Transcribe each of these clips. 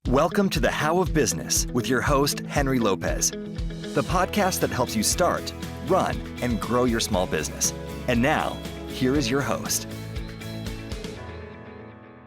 Welcome to the How of Business with your host, Henry Lopez, the podcast that helps you start, run, and grow your small business. And now, here is your host.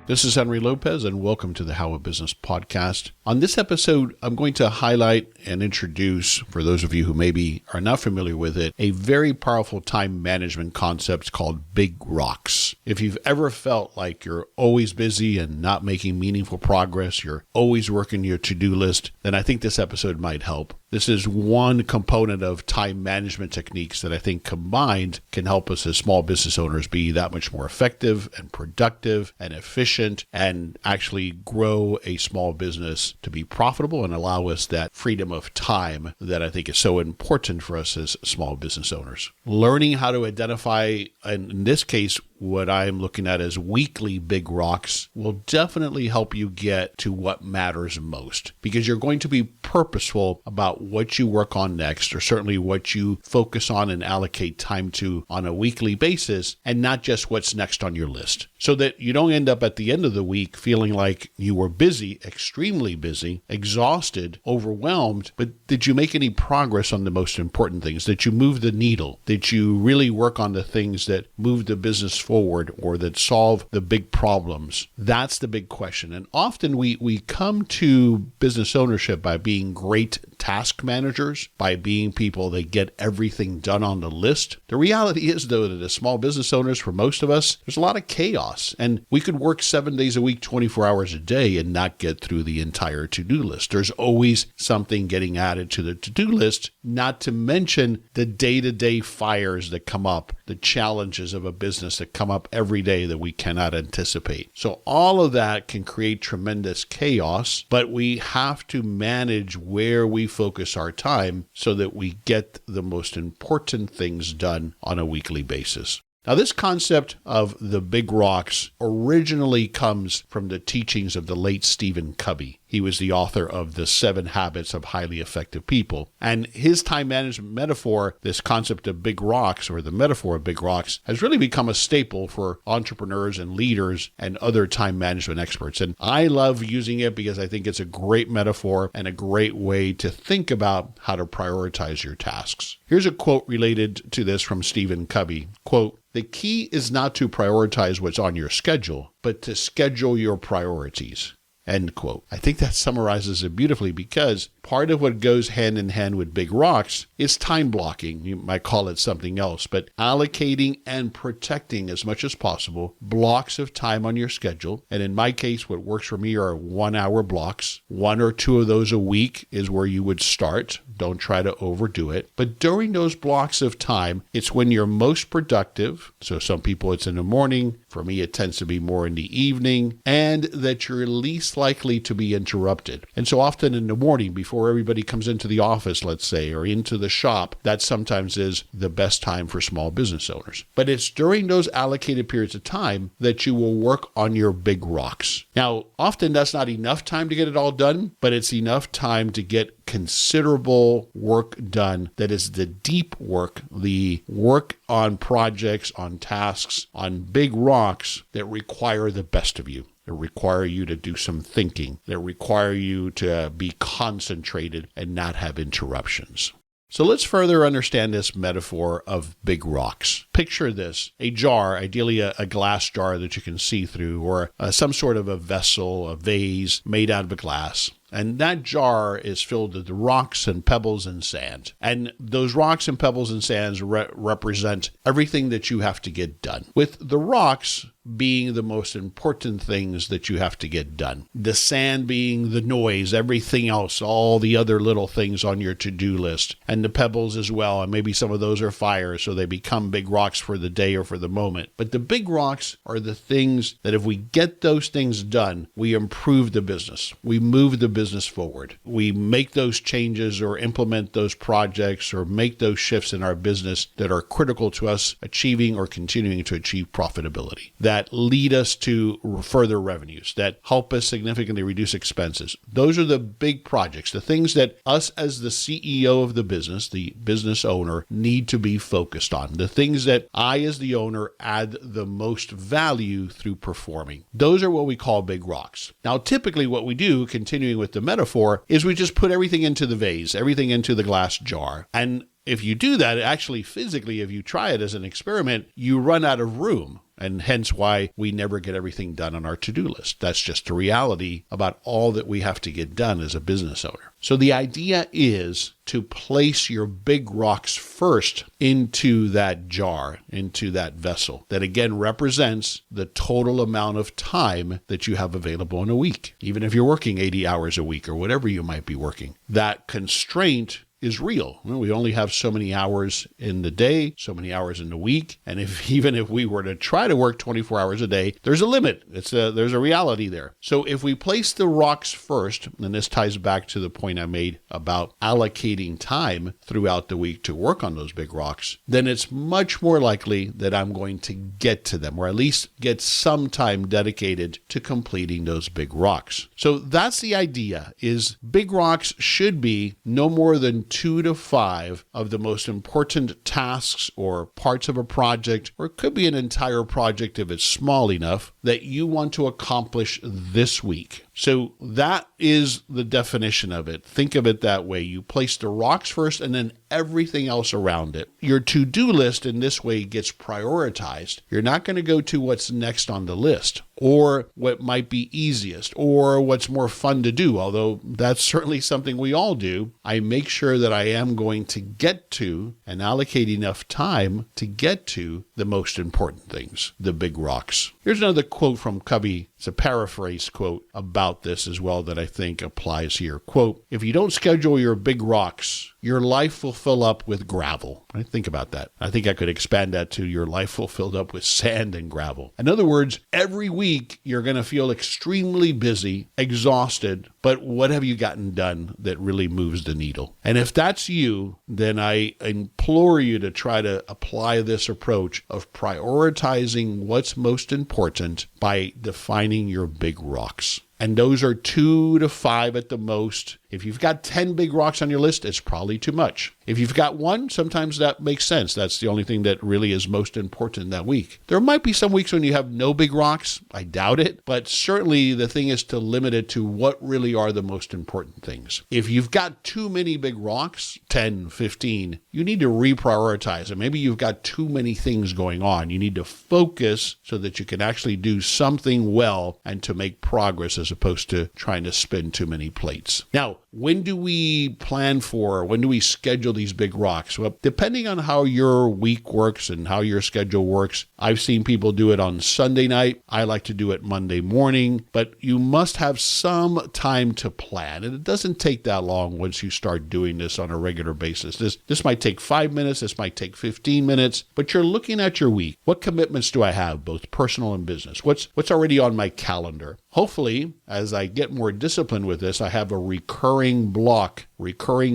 This is Henry Lopez, and welcome to the How of Business podcast. On this episode, I'm going to highlight and introduce, for those of you who maybe are not familiar with it, a very powerful time management concept called big rocks. If you've ever felt like you're always busy and not making meaningful progress, you're always working your to-do list, then I think this episode might help. This is one component of time management techniques that I think combined can help us as small business owners be that much more effective and productive and efficient and actually grow a small business to be profitable and allow us that freedom of time that I think is so important for us as small business owners. Learning how to identify, and in this case, what I'm looking at as weekly big rocks will definitely help you get to what matters most, because you're going to be purposeful about what you work on next, or certainly what you focus on and allocate time to on a weekly basis, and not just what's next on your list, so that you don't end up at the end of the week feeling like you were busy, extremely busy, exhausted, overwhelmed, but did you make any progress on the most important things? Did you move the needle? Did you really work on the things that move the business forward or that solve the big problems? That's the big question. And often we come to business ownership by being great task managers, by being people that get everything done on the list. The reality is, though, that as small business owners, for most of us, there's a lot of chaos, and we could work 7 days a week, 24 hours a day and not get through the entire to-do list. There's always something getting added to the to-do list, not to mention the day-to-day fires that come up, the challenges of a business that come up every day that we cannot anticipate. So all of that can create tremendous chaos, but we have to manage where we focus our time so that we get the most important things done on a weekly basis. Now, this concept of the big rocks originally comes from the teachings of the late Stephen Covey. He was the author of The 7 Habits of Highly Effective People. And his time management metaphor, this concept of big rocks, or the metaphor of big rocks, has really become a staple for entrepreneurs and leaders and other time management experts. And I love using it because I think it's a great metaphor and a great way to think about how to prioritize your tasks. Here's a quote related to this from Stephen Covey. Quote, "The key is not to prioritize what's on your schedule, but to schedule your priorities." End quote. I think that summarizes it beautifully, because part of what goes hand in hand with big rocks is time blocking. You might call it something else, but allocating and protecting as much as possible blocks of time on your schedule. And in my case, what works for me are 1 hour blocks. 1 or 2 of those a week is where you would start. Don't try to overdo it. But during those blocks of time, it's when you're most productive. So some people it's in the morning. For me, it tends to be more in the evening, and that you're least likely to be interrupted. And so often in the morning, before everybody comes into the office, let's say, or into the shop, that sometimes is the best time for small business owners. But it's during those allocated periods of time that you will work on your big rocks. Now, often that's not enough time to get it all done, but it's enough time to get considerable work done. That is the deep work, the work on projects, on tasks, on big rocks that require the best of you. That require you to do some thinking, that require you to be concentrated and not have interruptions. So let's further understand this metaphor of big rocks. Picture this, a jar, ideally a glass jar that you can see through, or some sort of a vessel, a vase made out of glass. And that jar is filled with rocks and pebbles and sand. And those rocks and pebbles and sands represent everything that you have to get done, with the rocks being the most important things that you have to get done. The sand being the noise, everything else, all the other little things on your to-do list, and the pebbles as well. And maybe some of those are fire, so they become big rocks for the day or for the moment. But the big rocks are the things that if we get those things done, we improve the business. We move the business forward. We make those changes or implement those projects or make those shifts in our business that are critical to us achieving or continuing to achieve profitability, that lead us to further revenues, that help us significantly reduce expenses. Those are the big projects, the things that us as the CEO of the business owner, need to be focused on, the things that I as the owner add the most value through performing. Those are what we call big rocks. Now, typically what we do, continuing with the metaphor, is we just put everything into the vase, everything into the glass jar. And if you do that, actually physically, if you try it as an experiment, you run out of room. And hence why we never get everything done on our to-do list. That's just the reality about all that we have to get done as a business owner. So the idea is to place your big rocks first into that jar, into that vessel, that again represents the total amount of time that you have available in a week. Even if you're working 80 hours a week or whatever you might be working, that constraint is real. We only have so many hours in the day, so many hours in the week. And even if we were to try to work 24 hours a day, there's a limit. There's a reality there. So if we place the rocks first, and this ties back to the point I made about allocating time throughout the week to work on those big rocks, then it's much more likely that I'm going to get to them, or at least get some time dedicated to completing those big rocks. So that's the idea, is big rocks should be no more than 2 to 5 of the most important tasks or parts of a project, or it could be an entire project if it's small enough, that you want to accomplish this week. So that is the definition of it. Think of it that way. You place the rocks first and then everything else around it. Your to-do list in this way gets prioritized. You're not going to go to what's next on the list, or what might be easiest, or what's more fun to do, although that's certainly something we all do. I make sure that I am going to get to and allocate enough time to get to the most important things, the big rocks. Here's another quote from Covey. It's a paraphrase quote about this as well that I think applies here. Quote, "If you don't schedule your big rocks, your life will fill up with gravel." I think about that. I think I could expand that to your life will fill up with sand and gravel. In other words, every week you're going to feel extremely busy, exhausted, but what have you gotten done that really moves the needle? And if that's you, then I implore you to try to apply this approach of prioritizing what's most important by defining your big rocks. And those are 2 to 5 at the most. If you've got 10 big rocks on your list, it's probably too much. If you've got one, sometimes that makes sense. That's the only thing that really is most important that week. There might be some weeks when you have no big rocks. I doubt it. But certainly the thing is to limit it to what really are the most important things. If you've got too many big rocks, 10, 15, you need to reprioritize. And maybe you've got too many things going on. You need to focus so that you can actually do something well and to make progress as opposed to trying to spin too many plates. Now, when do we plan for, when do we schedule these big rocks? Well, depending on how your week works and how your schedule works, I've seen people do it on Sunday night. I like to do it Monday morning, but you must have some time to plan. And it doesn't take that long once you start doing this on a regular basis. This might take 5 minutes, this might take 15 minutes, but you're looking at your week. What commitments do I have, both personal and business? What's already on my calendar? Hopefully, as I get more disciplined with this, I have a recurring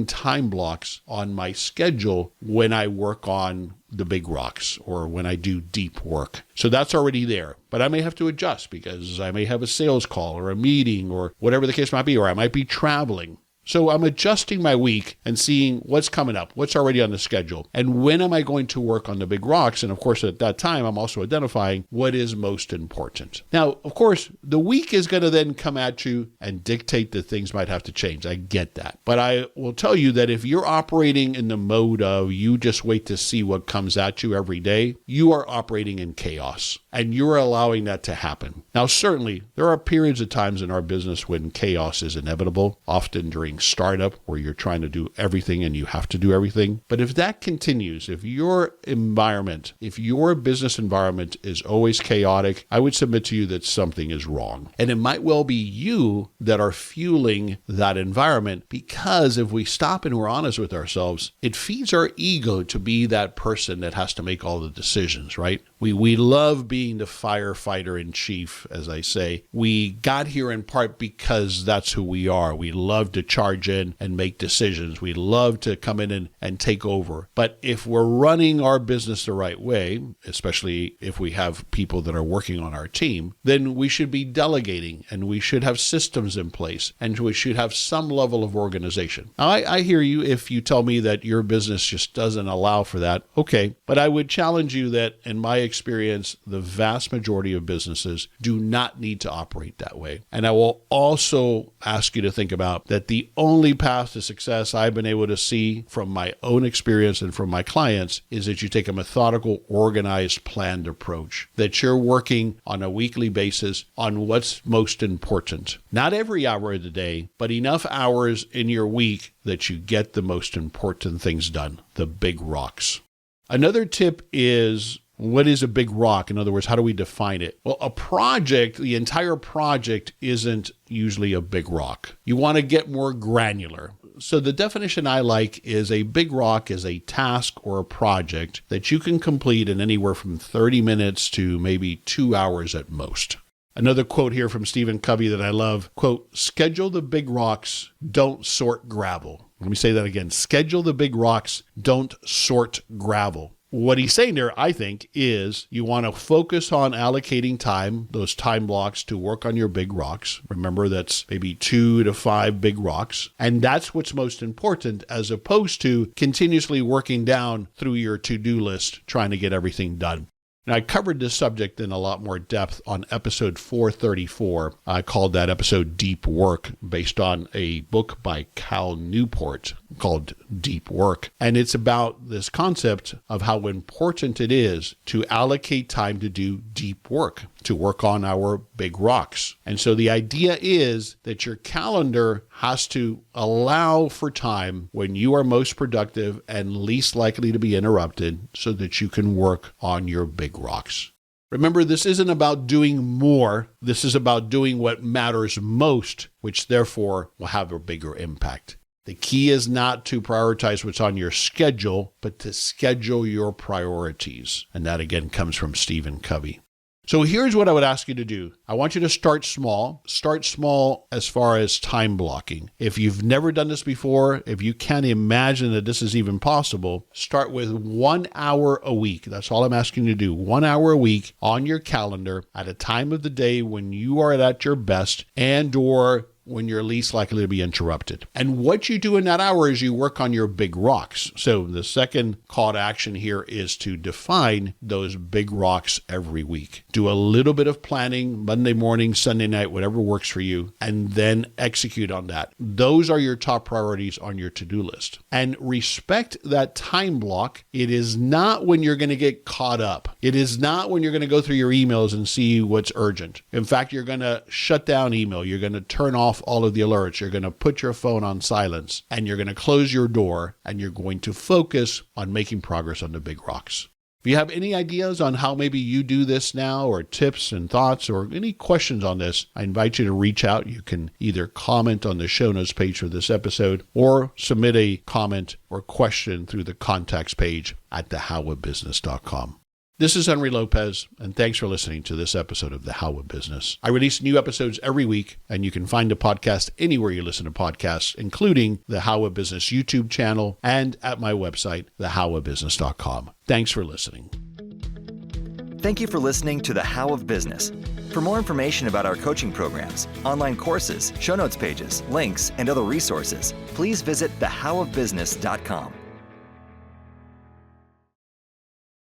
time blocks on my schedule when I work on the big rocks or when I do deep work. So that's already there. But I may have to adjust because I may have a sales call or a meeting or whatever the case might be, or I might be traveling. So I'm adjusting my week and seeing what's coming up, what's already on the schedule, and when am I going to work on the big rocks. And of course, at that time, I'm also identifying what is most important. Now, of course, the week is going to then come at you and dictate that things might have to change. I get that. But I will tell you that if you're operating in the mode of you just wait to see what comes at you every day, you are operating in chaos and you're allowing that to happen. Now, certainly, there are periods of times in our business when chaos is inevitable, often during boring startup where you're trying to do everything and you have to do everything. But if that continues, if your business environment is always chaotic, I would submit to you that something is wrong. And it might well be you that are fueling that environment, because if we stop and we're honest with ourselves, it feeds our ego to be that person that has to make all the decisions, right? We love being the firefighter in chief, as I say. We got here in part because that's who we are. We love to charge in and make decisions. We love to come in and take over. But if we're running our business the right way, especially if we have people that are working on our team, then we should be delegating and we should have systems in place and we should have some level of organization. Now, I hear you if you tell me that your business just doesn't allow for that. Okay, but I would challenge you that in my experience, the vast majority of businesses do not need to operate that way. And I will also ask you to think about that the only path to success I've been able to see from my own experience and from my clients is that you take a methodical, organized, planned approach, that you're working on a weekly basis on what's most important. Not every hour of the day, but enough hours in your week that you get the most important things done, the big rocks. Another tip is, what is a big rock? In other words, how do we define it? Well, a project, the entire project isn't usually a big rock. You want to get more granular. So the definition I like is a big rock is a task or a project that you can complete in anywhere from 30 minutes to maybe 2 hours at most. Another quote here from Stephen Covey that I love, quote, "Schedule the big rocks, don't sort gravel." Let me say that again. Schedule the big rocks, don't sort gravel. What he's saying there, I think, is you want to focus on allocating time, those time blocks, to work on your big rocks. Remember, that's maybe 2 to 5 big rocks. And that's what's most important, as opposed to continuously working down through your to-do list, trying to get everything done. Now, I covered this subject in a lot more depth on episode 434. I called that episode Deep Work, based on a book by Cal Newport called Deep Work. And it's about this concept of how important it is to allocate time to do deep work, to work on our big rocks. And so the idea is that your calendar has to allow for time when you are most productive and least likely to be interrupted so that you can work on your big rocks. Remember, this isn't about doing more. This is about doing what matters most, which therefore will have a bigger impact. The key is not to prioritize what's on your schedule, but to schedule your priorities. And that again comes from Stephen Covey. So here's what I would ask you to do. I want you to start small. Start small as far as time blocking. If you've never done this before, if you can't imagine that this is even possible, start with 1 hour a week. That's all I'm asking you to do. 1 hour a week on your calendar at a time of the day when you are at your best and or when you're least likely to be interrupted. And what you do in that hour is you work on your big rocks. So the second call to action here is to define those big rocks every week. Do a little bit of planning, Monday morning, Sunday night, whatever works for you, and then execute on that. Those are your top priorities on your to-do list. And respect that time block. It is not when you're going to get caught up. It is not when you're going to go through your emails and see what's urgent. In fact, you're going to shut down email. You're going to turn off all of the alerts. You're going to put your phone on silence and you're going to close your door and you're going to focus on making progress on the big rocks. If you have any ideas on how maybe you do this now, or tips and thoughts or any questions on this, I invite you to reach out. You can either comment on the show notes page for this episode or submit a comment or question through the contacts page at thehowofbusiness.com. This is Henry Lopez, and thanks for listening to this episode of The How of Business. I release new episodes every week, and you can find the podcast anywhere you listen to podcasts, including the How of Business YouTube channel and at my website, thehowofbusiness.com. Thanks for listening. Thank you for listening to The How of Business. For more information about our coaching programs, online courses, show notes pages, links, and other resources, please visit thehowofbusiness.com.